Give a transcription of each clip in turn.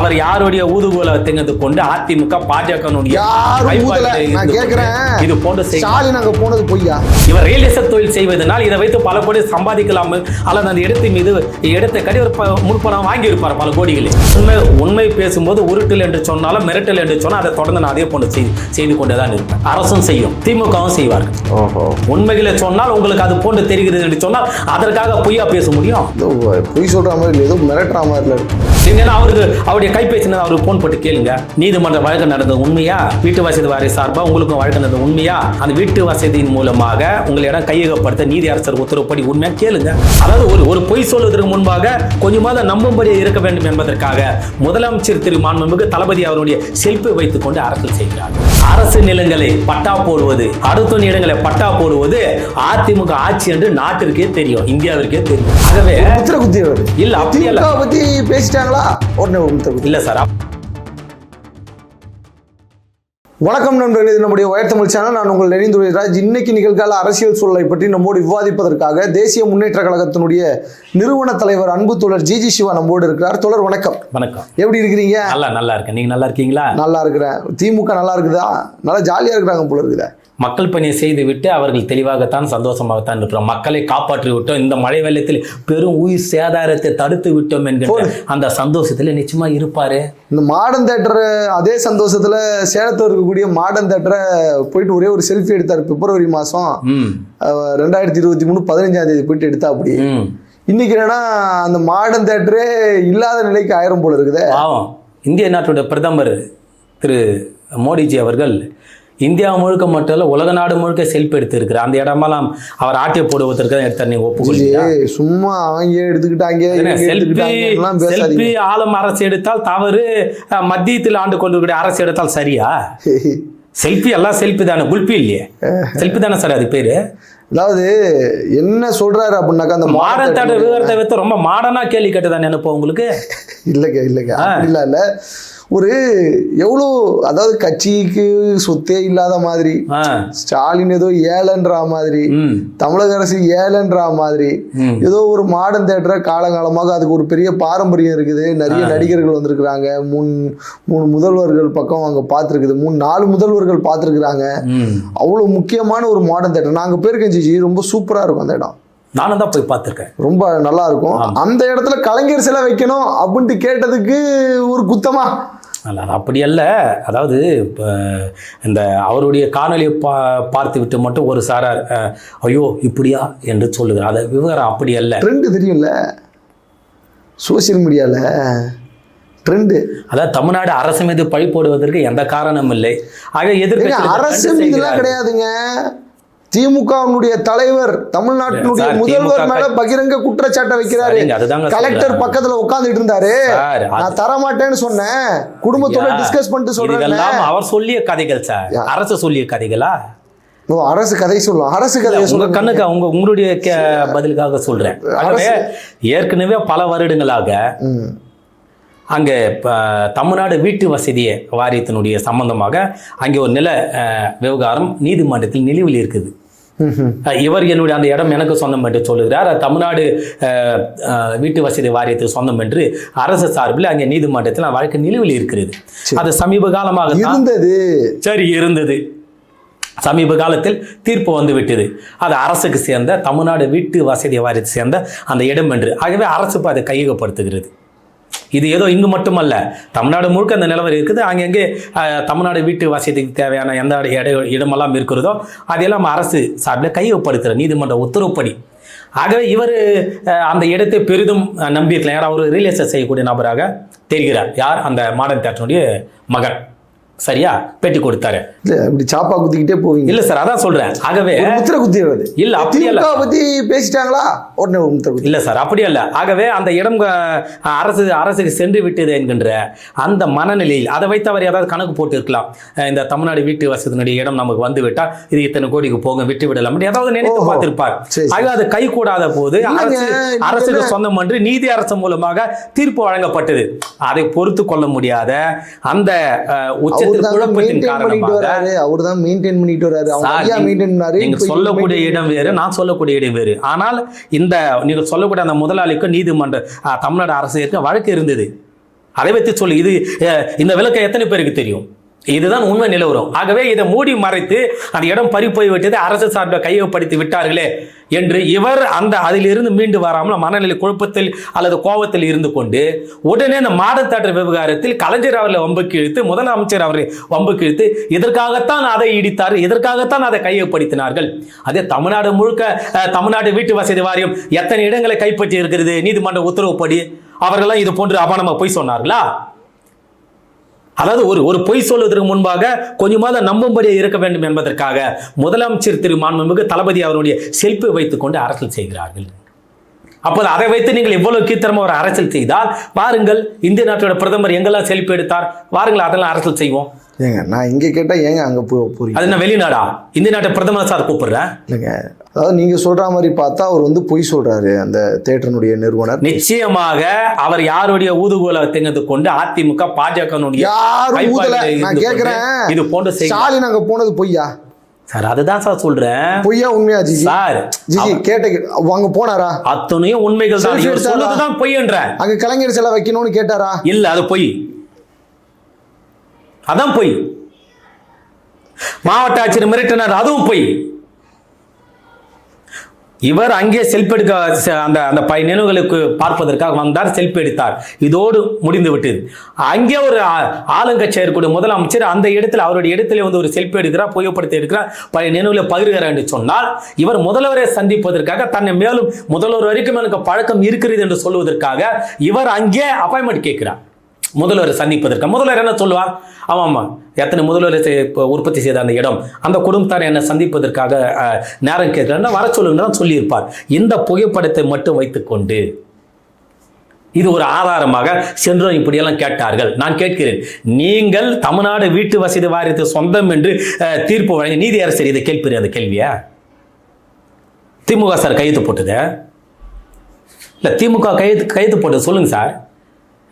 அவர் யாருடைய ஊதுகோலத்தை கொண்டு அதிமுக பாஜக இது போன்ற போனது பொய்யா? இவர் ரியல் எஸ்டேட் தொழில் செய்வதனால் இதை வைத்து பல கோடி சம்பாதிக்கலாம் அல்லது அந்த இடத்தின் மீது இடத்தை கடி ஒரு முற்பணம் வாங்கி இருப்பார் பல கோடிகளில். உண்மை பேசும்போது உருட்டல் என்று சொன்னாலும் மிரட்டல் என்று சொன்னால் அதை தொடர்ந்து நான் அதே போன்று செய்து கொண்டுதான் இருப்பேன். அரசும் செய்யும், திமுகவும் செய்வார்கள். உண்மைகளை சொன்னால் உங்களுக்கு அது போன்று தெரிகிறது என்று சொன்னால் அதற்காக பொய்யா பேச முடியும்? பொய் சொல்ற மாதிரி ஏதோ மிரட்டுற மாதிரி இருக்கு. அவருக்கு அவருடைய கைபேசினது அவருக்கு போன் போட்டு கேளுங்க, நீதிமன்ற வழக்கு நடந்தது உண்மையா? வீட்டு வசதி வாரிய சார்பா உங்களுக்கும் வழக்கு நடந்தது உண்மையா? அந்த வீட்டு வசதியின் மூலமாக உங்களிடம் கையகப்படுத்த நீதி அரசர் உத்தரவுப்படி உண்மையா கேளுங்க. அதாவது ஒரு பொய் சொல்வதற்கு முன்பாக கொஞ்சமாவது நம்பும்படியாக இருக்க வேண்டும் என்பதற்காக முதலமைச்சர் திரு மாண்புமிகு தளபதி அவருடைய செல்ஃபை வைத்துக் கொண்டு அரசியல் செய்கிறார். அரசு நிலங்களை பட்டா போடுவது, அடுத்த இடங்களை பட்டா போடுவது அதிமுக ஆட்சி என்று நாட்டிற்கே தெரியும், இந்தியாவிற்கே தெரியும். ஆகவே இல்ல அப்படி பத்தி பேசிட்டாங்களா? இல்ல சார். வணக்கம் நண்பர்களே, இது நம்முடைய வயர் தமிழ் சேனல். நான் உங்கள் நெறிந்துரைராஜ். இன்னைக்கு நிகழ்கால அரசியல் சூழலை பற்றி நம்மோடு விவாதிப்பதற்காக தேசிய முன்னேற்ற கழகத்தினுடைய நிறுவன தலைவர் அன்பு தோழர் ஜி சிவா நம்மோடு இருக்கிறார். தோழர் வணக்கம். வணக்கம். எப்படி இருக்கிறீங்க? நல்லா இருக்கேன். நீங்க நல்லா இருக்கீங்களா? நல்லா இருக்கிறேன். திமுக நல்லா இருக்குதா? நல்லா ஜாலியா இருக்கிறாங்க போல இருக்குதா? மக்கள் பணியை செய்து விட்டு அவர்கள் தெளிவாகத்தான் சந்தோஷமாகத்தான் இருக்கிறோம். மக்களை காப்பாற்றி விட்டோம், இந்த மழை வெள்ளத்தில் பெரும் உயிர் சேதாரத்தை தடுத்து விட்டோம் என்கிற அந்த சந்தோஷத்துல நிச்சயமா இருப்பாரு. இந்த மாடர்ன் தேட்டர் அதே சந்தோஷத்துல சேலத்தில் இருக்கக்கூடிய மாடர்ன் தேட்டரை போயிட்டு ஒரே ஒரு செல்ஃபி எடுத்தார். பிப்ரவரி மாசம் 2023 15ஆம் தேதி போயிட்டு எடுத்தா. அப்படி இன்னைக்கு என்னன்னா அந்த மாடர்ன் தேட்டரே இல்லாத நிலைக்கு ஆயிரம் போல இருக்குது. இந்திய நாட்டுடைய பிரதமர் திரு மோடிஜி அவர்கள் இந்தியா முழுக்க மட்டும் இல்ல உலக நாடு முழுக்க செல்ஃபி எடுத்து இருக்கிறார். அந்த இடமெல்லாம் அவர் ஆட்டிய போடுவதற்கு எடுத்தார். நீங்க ஒப்புக்கொள்ளுங்க. சும்மா அங்கே எடுத்துக்கிட்டாங்க. செல்ஃபி ஆளும் அரசு எடுத்தால் தவறு, மத்தியத்தில் ஆண்டு கொண்டிருக்கிற அரசு எடுத்தால் சரியா? செல்ஃபி எல்லாம் செல்ஃபி தானே, குல்பி இல்லையே, செல்ஃபி தானே சார் அது பேரு. அதாவது என்ன சொல்றாரு அப்படின்னாக்கா அந்த மாடர்ன் தேட்டர் விவரத்தை வைத்து ரொம்ப மாடர்னா கேள்வி கேட்டுதான் நினைப்போம் உங்களுக்கு. இல்லைங்க இல்ல ஒரு எவ்வளோ, அதாவது கட்சிக்கு சொத்தே இல்லாத மாதிரி, ஸ்டாலின் ஏதோ ஏழன்றா மாதிரி, தமிழக அரசு ஏழன்றா மாதிரி, ஏதோ ஒரு மாடர்ன் தேட்டரை காலங்காலமாக அதுக்கு ஒரு பெரிய பாரம்பரியம் இருக்குது. நிறைய நடிகர்கள் வந்திருக்கிறாங்க. மூணு முதல்வர்கள் பக்கம் அங்கே பார்த்துருக்குது. 4 முதல்வர்கள் பார்த்துருக்குறாங்க. அவ்வளோ முக்கியமான ஒரு மாடர்ன் தேட்டர். நாங்கள் போயிருக்கேன் ஜிஜி, ரொம்ப சூப்பராக இருக்கும் அந்த இடம். நானும் தான் போய் பார்த்துருக்கேன், ரொம்ப நல்லா இருக்கும். அந்த இடத்துல கலைஞர் சிலை வைக்கணும் அப்படின்ட்டு கேட்டதுக்கு ஒரு குத்தமா? அப்படி அல்ல. அதாவது இந்த அவருடைய காணொலியை பார்த்து விட்டு மட்டும் ஒரு சாரார் ஐயோ இப்படியா என்று சொல்லுகிறார். அது விவகாரம் அப்படி அல்ல. ட்ரெண்டு தெரியும்ல சோசியல் மீடியால ட்ரெண்டு. அதாவது தமிழ்நாடு அரசு மீது பழி போடுவதற்கு எந்த காரணமும் இல்லை. ஆக எதிர்ப்பு அரசு மீதுலாம் கிடையாதுங்க. திமுகவினுடைய தலைவர் தமிழ்நாட்டினுடைய முதல்வர் மேல பகிரங்க குற்றச்சாட்டை வைக்கிறாரு. கலெக்டர் பக்கத்துல உட்கார்ந்துட்டு இருந்தாரு. நான் தர மாட்டேன்னு சொன்னேன், குடும்பத்தோட டிஸ்கஸ் பண்ணிட்டு சொல்றேன். அவர் சொல்லிய கதைகள் சார், அரசு சொல்லிய கதைகளா? அரசு கதை சொல்லும். அரசு கதை சொல்ல கண்ணுக்கு உங்களுடைய பதிலுக்காக சொல்றேன். ஏற்கனவே பல வருடங்களாக அங்கே தமிழ்நாடு வீட்டு வசதி வாரியத்தினுடைய சம்பந்தமாக அங்கே ஒரு நில விவகாரம் நீதிமன்றத்தில் நிலுவையில் இருக்குது. இவர் என்னுடைய அந்த இடம் எனக்கு சொந்தம் என்று சொல்லுகிறார். தமிழ்நாடு வீட்டு வசதி வாரியத்துக்கு சொந்தம் என்று அரசு சார்பில் அங்கே நீதிமன்றத்தில் வழக்கு நிலுவையில் இருக்கிறது. அது சமீப காலமாக இருந்தது. சமீப காலத்தில் தீர்ப்பு வந்து விட்டது. அது அரசுக்கு சேர்ந்த தமிழ்நாடு வீட்டு வசதி வாரியத்தை சேர்ந்த அந்த இடம் என்று. ஆகவே அரசு அதை கையகப்படுத்துகிறது. இது ஏதோ இங்கு மட்டுமல்ல, தமிழ்நாடு முழுக்க அந்த நிலவரம் இருக்குது. அங்கங்கே தமிழ்நாடு வீட்டு வசதிக்கு தேவையான எந்த இடமெல்லாம் இருக்கிறதோ அதையெல்லாம் அரசு சார்பில் கையகப்படுத்துகிற நீதிமன்ற உத்தரவுப்படி. ஆகவே இவர் அந்த இடத்தை பெரிதும் நம்பியிருக்கலாம். யார் அவர் ரியல் எஸ்டேட் செய்யக்கூடிய நபராக தெரிகிறார். யார்? அந்த மாடர்ன் தேட்டருடைய மகன். சரியா? பேட்டி கொடுத்தாரு. இப்படி சாப்பா குத்திக்கிட்டே போவீங்க. இல்ல சார், அதான் சொல்றேன். ஆகவே முத்திர குத்திடுறது இல்ல, அப்படி அல்ல. பத்தி பேசிட்டாங்களா உடனே இல்ல சார், அப்படி அல்ல. ஆகவே அந்த இடம் அரசுக்கு சென்று விட்டது என்கின்ற அந்த மனநிலையில் அதை வைத்து அவர் ஏதாவது கணக்கு போட்டு இருக்கலாம். இந்த தமிழ்நாடு வீட்டு வசதியினுடைய இடம் நமக்கு வந்து விட்டால் இது இத்தனை கோடிக்கு போக விட்டு விடலாம் ஏதாவது நினைத்து பார்த்திருப்பார். ஆக அது கை கூடாத போது அரசுக்கு சொந்தம் என்று நீதி அரசு மூலமாக தீர்ப்பு வழங்கப்பட்டது. அதை பொறுத்து கொள்ள முடியாத அந்த உச்ச சொல்லக்கூடிய இடம் வேறு, நான் சொல்லக்கூடிய இடம் வேறு. ஆனால் இந்த நீங்கள் சொல்லக்கூடிய அந்த முதலாளிக்கும் நீதிமன்ற தமிழ்நாடு அரசு வழக்கு இருந்தது. அதை வைத்து சொல்லு. இது இந்த விளக்கம் எத்தனை பேருக்கு தெரியும்? இதுதான் உண்மை நிலவரம். ஆகவே இதை மூடி மறைத்து அந்த இடம் பறி போய் விட்டது, அரசு சார்பை கையகப்படுத்தி விட்டார்களே என்று இவர் அதிலிருந்து மீண்டு வராமல் மனநிலை குழப்பத்தில் அல்லது கோபத்தில் இருந்து கொண்டு உடனே இந்த மாடத்தாற்று விவகாரத்தில் கலைஞர் அவர்களை வம்புக்கு இழுத்து, முதலமைச்சர் அவரை வம்புக்கு இழுத்து, இதற்காகத்தான் அதை இடித்தார், இதற்காகத்தான் அதை கையகப்படுத்தினார்கள். அதே தமிழ்நாடு முழுக்க தமிழ்நாடு வீட்டு வசதி வாரியம் எத்தனை இடங்களை கைப்பற்றி இருக்கிறது நீதிமன்ற உத்தரவுப்படி? அவர்களெல்லாம் இது போன்று அபானமாக பொய் சொன்னார்களா? அதாவது ஒரு பொய் சொல்வதற்கு முன்பாக கொஞ்சமாவது நம்பும்படியாக இருக்க வேண்டும் என்பதற்காக முதலமைச்சர் திரு மாண்புமிகு தளபதி அவருடைய செல்ஃபை வைத்துக் கொண்டு அரசியல் செய்கிறார்கள். அப்போது அதை வைத்து நீங்கள் இவ்வளவு கீழ்த்தரமா ஒரு அரசியல் செய்தால் பாருங்கள், இந்திய நாட்டோட பிரதமர் எங்கெல்லாம் செல்ஃபி எடுத்தார் பாருங்கள், அதெல்லாம் அரசியல் செய்வோம். ஏங்க நான் இங்கே கேட்டால் ஏங்க அங்கே போறீங்க? அது என்ன வெளிநாடா? இந்திய நாட்டை பிரதமர் சார் கூப்பிடுறேன். இல்லைங்க, அதாவது நீங்க சொல்ற மாதிரி பார்த்தா அவர் வந்து பொய் சொல்றாரு அந்த தியேட்டருடைய நிறுவனர். நிச்சயமாக அவர் யாருடைய ஊதுகோலை கொண்டு அதிமுக பாஜகனுடைய யாரும் ஊதல. நான் கேட்கிறேன், இது போன்ற ஸ்டாலின் அங்க போனது பொய்யா சார்? அதுதான் சார் சொல்றேன். பொய்யா உண்மையா ஜிஜி? சார் ஜிஜி கேட்ட அங்க போனாரா? அத்தனையும் உண்மைகள் தான். இவர் சொல்றதுதான் பொய்ன்ற. அங்க கலைஞர் சிலை வைக்கணும்னு கேட்டாரா? இல்ல, அது பொய். அதான் பொய். மாவட்ட ஆட்சியர் மிரட்டினார், அதுவும் பொய். இவர் அங்கே செல்ஃபி எடுக்க அந்த நினைவுகளுக்கு பார்ப்பதற்காக வந்தார், செல்ஃபி எடுத்தார், இதோடு முடிந்து விட்டது. அங்கே ஒரு ஆளுங்கட்சியாக இருக்கக்கூடிய முதலமைச்சர் அந்த இடத்துல அவருடைய இடத்துல வந்து ஒரு செல்ஃபி எடுக்கிறார், புகைப்படத்தை எடுக்கிறார், பழைய நினைவுகளை பகிர்கிறார் என்று சொன்னால் இவர் முதல்வரை சந்திப்பதற்காக தன்னை மேலும் முதல்வர் வரைக்கும் எனக்கு பழக்கம் இருக்கிறது என்று சொல்வதற்காக இவர் அங்கே அப்பாயின்மெண்ட் கேட்கிறார் முதல்வரை சந்திப்பதற்கு. முதல்வர் என்ன சொல்லுவார்? ஆமாம், எத்தனை முதல்வரை உற்பத்தி செய்த அந்த இடம், அந்த குடும்பத்தார் என்னை சந்திப்பதற்காக நேரம் கேட்கிறார், வர சொல்லுங்கன்னு சொல்லியிருப்பார். இந்த புகைப்படத்தை மட்டும் வைத்துக்கொண்டு இது ஒரு ஆதாரமாக சென்றோம் இப்படியெல்லாம் கேட்டார்கள். நான் கேட்கிறேன், நீங்கள் தமிழ்நாடு வீட்டு வசதி வாரியத்தை சொந்தம் என்று தீர்ப்பு வழங்கி நீதியரசர் இதை கேட்பீர்? அந்த கேள்வியா திமுக சார் கையெழுத்து போட்டது? இல்லை, திமுக கையெழுத்து போட்டது சொல்லுங்க சார்.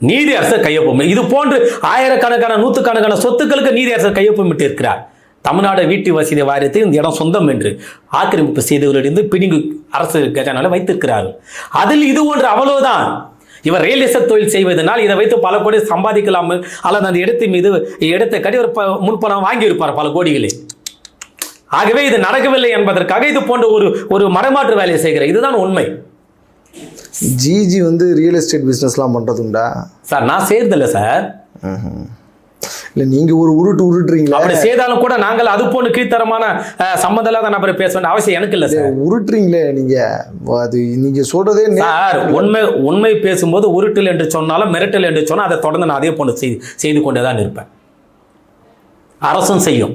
நீதியரசர் கையொப்பம். இது போன்று ஆயிரக்கணக்கான நூற்றுக்கணக்கான சொத்துக்களுக்கு நீதியரசர் கையொப்பமிட்டு இருக்கிறார். தமிழ்நாடு வீட்டு வசதி வாரியத்தை இந்த இடம் சொந்தம் என்று ஆக்கிரமிப்பு செய்தவர்களிருந்து பிடிங்கு அரசு கஜானால வைத்திருக்கிறார்கள். அதில் இது ஒன்று அவ்வளவுதான். இவர் ரியல் எஸ்டேட் தொழில் செய்வதனால் இதை வைத்து பல கோடி சம்பாதிக்கலாம் அல்லது அந்த இடத்தின் மீது இடத்தை கட்டி ஒரு முன்பணம் வாங்கி இருப்பார் பல கோடிகளை. ஆகவே இது நடக்கவில்லை என்பதற்காக இது போன்ற ஒரு மரமாற்று வேலையை செய்கிறார். இதுதான் உண்மை. ஜிஜி வந்து ரியல் எஸ்டேட் பிஸ்னஸ்லாம் பண்ணுறதுண்டா சார்? நான் செய்யறதில்லை சார். இல்லை, நீங்கள் ஒரு உருட்டுறீங்களா? அப்படி செய்தாலும் கூட நாங்கள் அது போன்ற கீழ்த்தரமான சம்மந்தம் இல்லாத நபரை பேச வேண்டிய அவசியம் எனக்கு இல்லை சார். உருட்டுறீங்களே நீங்கள், அது நீங்கள் சொல்றதே சார். உண்மை பேசும்போது உருட்டல் என்று சொன்னாலும் மிரட்டல் என்று சொன்னால் அதை தொடர்ந்து நான் அதே போன்று செய்து கொண்டே தான் இருப்பேன். அரசும் செய்யும்,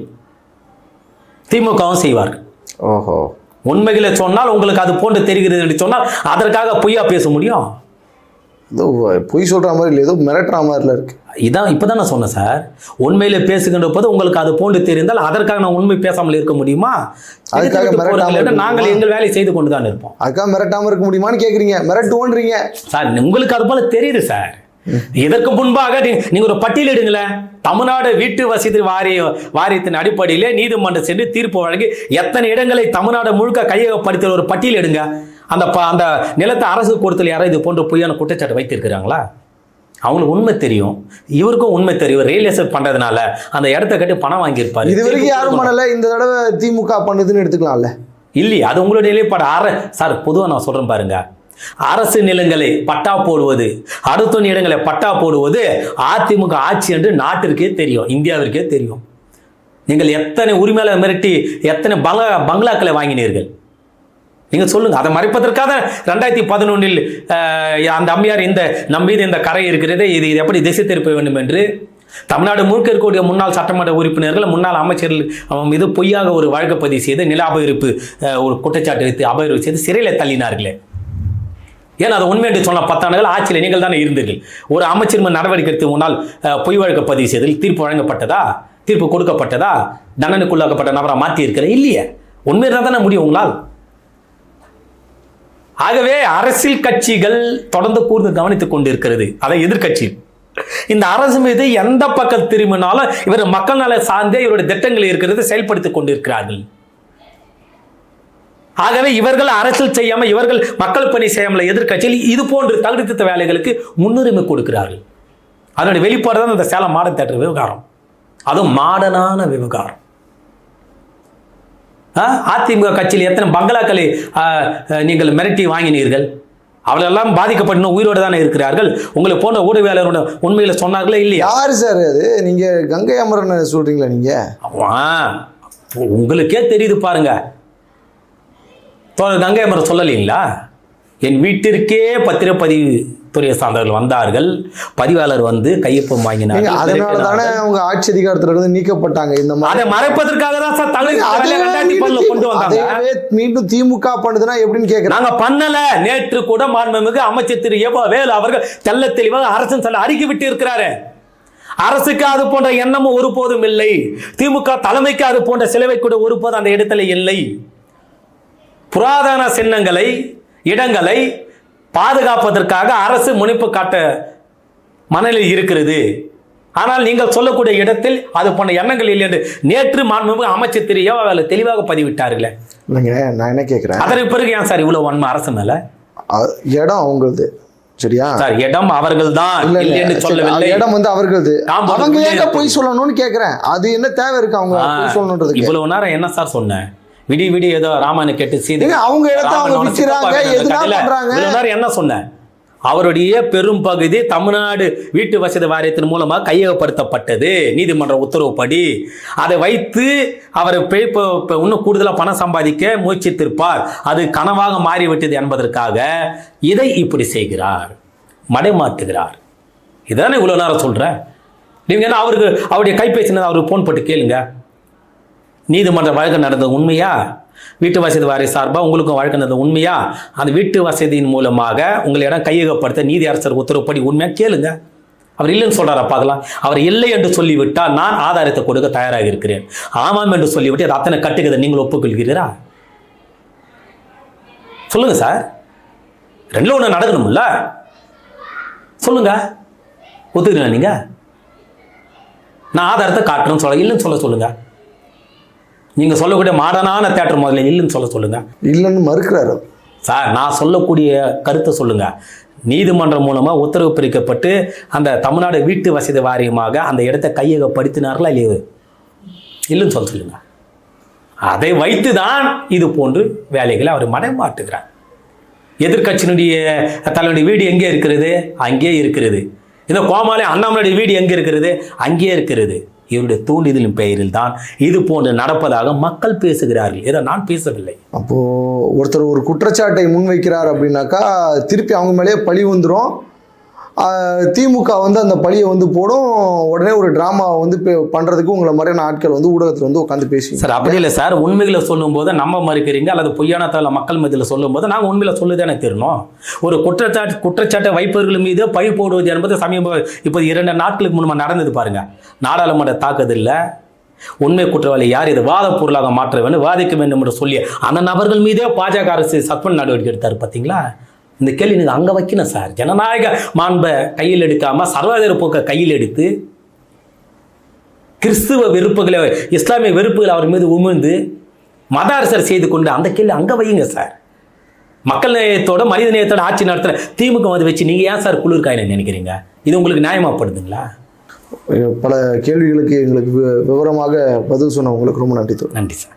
திமுகவும் செய்வார்கள். ஓஹோ, உண்மைகளை சொன்னால் உங்களுக்கு அது போன்று தெரிகிறது என்று சொன்னால் அதற்காக பொய்யா பேச முடியும்? ஏதோ பொய் சொல்ற மாதிரி இல்லை, ஏதோ மிரட்டுற மாதிரில இருக்கு. இதான் இப்பதான் நான் சொன்னேன் சார். உண்மையில பேசுகின்ற போது உங்களுக்கு அது போன்று தெரிந்தால் அதற்காக நான் உண்மை பேசாமல் இருக்க முடியுமா? அதுக்காக நாங்கள் எங்கள் வேலையை செய்து கொண்டுதான் இருப்போம். அதுக்காக மிரட்டாம இருக்க முடியுமான்னு கேக்குறீங்க, மிரட்டுவோன்றீங்க சார். உங்களுக்கு அது போல தெரியுது சார். இதற்கு முன்பாக நீங்க ஒரு பட்டியல் எடுங்களேன். தமிழ்நாடு வீட்டு வசதி வாரியத்தின் அடிப்படையிலே நீதிமன்றம் சென்று தீர்ப்பு வழங்கி எத்தனை இடங்களை தமிழ்நாடு முழுக்க கையகப்படுத்த ஒரு பட்டியல் எடுங்க. அந்த நிலத்தை அரசு கொடுத்தல் யாராவது இது போன்ற பொய்யான குற்றச்சாட்டு வைத்திருக்கிறாங்களா? அவங்களுக்கு உண்மை தெரியும், இவருக்கும் உண்மை தெரியும். ரியல் எஸ்டேட் பண்றதுனால அந்த இடத்த கட்டி பணம் வாங்கியிருப்பாரு. இது வரைக்கும் யாரும் பண்ணல, இந்த தடவை திமுக பண்ணுதுன்னு எடுத்துக்கலாம்ல. இல்லையா? அது உங்களுடைய நிலைப்பாடு. சார், பொதுவாக நான் சொல்றேன் பாருங்க, அரசு நிலங்களை பட்டா போடுவது, அடுத்த இடங்களை பட்டா போடுவது அதிமுக ஆட்சி என்று நாட்டிற்கே தெரியும், இந்தியாவிற்கே தெரியும். நீங்கள் எத்தனை உரிமையாளரை மிரட்டி எத்தனை பங்களாக்களை வாங்கினீர்கள்? நீங்க சொல்லுங்க. அதை மறைப்பதற்காக 2011 அந்த அம்மையார் நம் மீது இந்த கரை இருக்கிறது, இது எப்படி திசை திருப்ப வேண்டும் என்று தமிழ்நாடு முழுக்க இருக்கக்கூடிய முன்னாள் சட்டமன்ற உறுப்பினர்கள், முன்னாள் அமைச்சர்கள் மீது பொய்யாக ஒரு வழக்கு பதிவு செய்து நில அபகரிப்பு ஒரு குற்றச்சாட்டு வைத்து அபகரிப்பு செய்து சிறையில் தள்ளினார்களே. ஏன்னா அது உண்மை என்று சொன்ன 10 ஆண்டுகள் ஆட்சியில் நீங்கள் தானே இருந்தீர்கள். ஒரு அமைச்சர் நடவடிக்கை எடுத்து முன்னால் பொய் வழக்கு பதிவு செய்ததில் தீர்ப்பு வழங்கப்பட்டதா? தீர்ப்பு கொடுக்கப்பட்டதா? தண்டனைக்குள்ளாக்கப்பட்ட நபரை மாற்றி இருக்கிற இல்லையே. உண்மையாக தானே முடியும் உங்களால். ஆகவே அரசியல் கட்சிகள் தொடர்ந்து கூர்ந்து கவனித்துக் கொண்டிருக்கிறது, அதை எதிர்கட்சி. இந்த அரசு மீது எந்த பக்கம் திரும்பினாலும் இவர் மக்கள் நல சார்ந்தே இவருடைய திட்டங்கள் இருக்கிறது, செயல்படுத்திக் கொண்டிருக்கிறார்கள். ஆகவே இவர்கள் அரசியல் செய்யாம, இவர்கள் மக்கள் பணி செய்யாமல் எதிர்கட்சியில் இது போன்று தகுதித்த வேலைகளுக்கு முன்னுரிமை கொடுக்கிறார்கள். அதனுடைய வெளிப்பாடு தான் இந்த சேலம் மாடர்ன் தியேட்டர் விவகாரம். அதுவும் மாடர்னான விவகாரம். அதிமுக கட்சியில் எத்தனை பங்களாக்களை நீங்கள் மிரட்டி வாங்கினீர்கள்? அவளெல்லாம் பாதிக்கப்பட்டு உயிரோடு தானே இருக்கிறார்கள். உங்களை போன்ற ஊடகவியலாளரோட உண்மையில சொன்னார்களே இல்லையா? யாரு சார் அது? நீங்க கங்கை அமரன் சொல்றீங்களா? நீங்க உங்களுக்கே தெரியுது பாருங்க. கங்கை அமரன் சொல்லலீங்களா? என் வீட்டிற்கே பத்திரப்பதிவு துறையை சார்ந்தவர்கள் வந்தார்கள், பதிவாளர் வந்து கையொப்பம் வாங்கினார். அதனால தானே அவங்க ஆட்சி அதிகாரத்துல இருந்து நீக்கப்பட்டாங்க. இந்த மாதிரி அதை மறைப்பதற்காக தான் சார் கொண்டு வந்தாங்க. மீண்டும் திமுக பண்ணுதுன்னா எப்படின்னு கேட்கிறேன். நாங்க பண்ணல. நேற்று கூட மாண்புமிகு அமைச்சர் திரு வேலு அவர்கள் தெல்ல தெளிவாக அரசின் சொல்ல அறிக்கை விட்டு இருக்கிறாரு. அரசுக்கு அது போன்ற எண்ணமும் ஒருபோதும் இல்லை. திமுக தலைமைக்கு அது போன்ற சிலவை கூட ஒருபோதும் அந்த இடத்துல இல்லை. புராதன சின்னங்களை, இடங்களை பாதுகாப்பதற்காக அரசு முனைப்பு காட்ட மனநிலையில் இருக்கிறது. ஆனால் நீங்கள் சொல்லக்கூடிய இடத்தில் அது போன்ற எண்ணங்கள் இல்லை என்று நேற்று மாண்புமிகு அமைச்சர் திரு வேலு தெளிவாக பதிவிட்டார்களே. நான் என்ன கேட்கிறேன், அதற்கு பிறகு ஏன் சார் இவ்வளவு வன்மை அரசு மேல? இடம் அவங்களது, சரியா சார்? இடம் அவர்கள் தான் என்று சொல்லவில்லை. இடம் வந்து அவர்களது. அவங்க ஏங்க போய் சொல்லணும்னு கேட்கிறேன். அது என்ன தேவை இருக்கு அவங்க போய் சொல்லணும்ன்றது? இவ்வளவு நேரம் என்ன சார் சொன்னேன்? விடி ஏதோ ராமாயணம் கேட்டு சீதை அவங்க இடத்த அவங்க விக்கிறாங்க, எதுதான் பண்றாங்க? என்ன சொன்னேன்? அவருடைய பெரும் பகுதி தமிழ்நாடு வீட்டு வசதி வாரியத்தின் மூலமாக கையகப்படுத்தப்பட்டது நீதிமன்ற உத்தரவுப்படி. அதை வைத்து அவர் இன்னும் கூடுதலாக பணம் சம்பாதிக்க முயற்சித்திருப்பார். அது கனவாக மாறிவிட்டது என்பதற்காக இதை இப்படி செய்கிறார், மடைமாட்டுகிறார். இதானே இவ்வளோ நேரம் சொல்கிறேன். நீங்கள் என்ன அவருடைய கைபேசி அவருக்கு ஃபோன் போட்டு கேளுங்க. நீதிமன்ற வழக்கு நடந்தது உண்மையா? வீட்டு வசதி வாரிய சார்பாக உங்களுக்கும் வழக்கு நடந்தது உண்மையா? அந்த வீட்டு வசதியின் மூலமாக உங்களிடம் கையகப்படுத்த நீதி அரசர் உத்தரவுப்படி உண்மையாக கேளுங்க. அவர் இல்லைன்னு சொல்றாரா பார்க்கலாம். அவர் இல்லை என்று சொல்லிவிட்டால் நான் ஆதாரத்தை கொடுக்க தயாராக இருக்கிறேன். ஆமாம் என்று சொல்லிவிட்டு அது அத்தனை கட்டுக்கதை நீங்கள் ஒப்புக்கொள்கிறீரா? சொல்லுங்க சார். ரெண்டுல ஒன்று நடக்கணும்ல, சொல்லுங்க. ஒத்துக்கிறீங்களா? நீங்க நான் ஆதாரத்தை காட்டுறேன்னு சொல்ல இல்லைன்னு சொல்லுங்க. நீங்க சொல்லக்கூடிய மாடர்னான தியேட்டர் முதல்ல இல்லைன்னு சொல்லுங்க. இல்லைன்னு மறுக்கிறாரு சார். நான் சொல்லக்கூடிய கருத்தை சொல்லுங்க. நீதிமன்றம் மூலமா உத்தரவு பிரிக்கப்பட்டு அந்த தமிழ்நாடு வீட்டு வசதி வாரியமாக அந்த இடத்தை கையகப்படுத்தினார்களா இல்லையா? இல்லைன்னு சொல்லுங்க. அதை வைத்து தான் இது போன்று வேலைகளை அவர் மடைமாட்டுகிறார். எதிர்கட்சியினுடைய தலைவனுடைய வீடு எங்கே இருக்கிறது? அங்கே இருக்கிறது. இந்த கோமாளி அண்ணாமலையுடைய வீடு எங்கே இருக்கிறது? அங்கே இருக்கிறது. இவருடைய தூண்டுதலின் பெயரில் தான் இது போன்று நடப்பதாக மக்கள் பேசுகிறார்கள். இதை நான் பேசவில்லை. அப்போ ஒருத்தர் ஒரு குற்றச்சாட்டை முன்வைக்கிறார் அப்படின்னாக்கா திருப்பி அவங்க மேலேயே பழி வந்துடும். திமுக வந்து அந்த பழியை வந்து போடும். உடனே ஒரு டிராமாவை வந்து பண்றதுக்கு உங்களை மாதிரியான ஆட்கள் வந்து ஊடகத்தில் வந்து உட்காந்து பேசி சார். அப்படி இல்லை சார். உண்மைகளை சொல்லும் போது நம்ம மறுக்கிறீங்க, அல்லது பொய்யான தகவலை மக்கள் மத்தியில் சொல்லும் போது நாங்கள் உண்மையில சொல்லுதானே தெரியணும். ஒரு குற்றச்சாட்டை வைப்பவர்கள் மீது பழி போடுவது என்பது இப்போ 2 நாட்களுக்கு முன்பாக நடந்தது பாருங்க. நாடாளுமன்ற தாக்குதலில் உண்மை குற்றவாளி யார், இது வாத பொருளாக மாற்ற வேண்டும், வாதிக்க வேண்டும் என்று சொல்லி அந்த நபர்கள் மீதே பாஜக அரசு சஸ்பெண்ட் நடவடிக்கை எடுத்தார். பார்த்தீங்களா? இந்த கேள்வி நீங்கள் அங்கே வைக்கணும் சார். ஜனநாயக மாண்பை கையில் எடுக்காம சர்வாதிகார போக்கை கையில் எடுத்து கிறிஸ்துவ வெறுப்புகளை, இஸ்லாமிய வெறுப்புகளை அவர் மீது உமிழ்ந்து மத அரசர் செய்து கொண்டு அந்த கேள்வி அங்கே வையுங்க சார். மக்கள் நேயத்தோட மனித நேயத்தோட ஆட்சி நடத்துகிற திமுக அதை வச்சு நீங்கள் ஏன் சார் குளிர்காயின்னு நினைக்கிறீங்க? இது உங்களுக்கு நியாயமாகப்படுதுங்களா? பல கேள்விகளுக்கு எங்களுக்கு விவரமாக பதில் சொன்ன உங்களுக்கு ரொம்ப நன்றி. நன்றி சார்.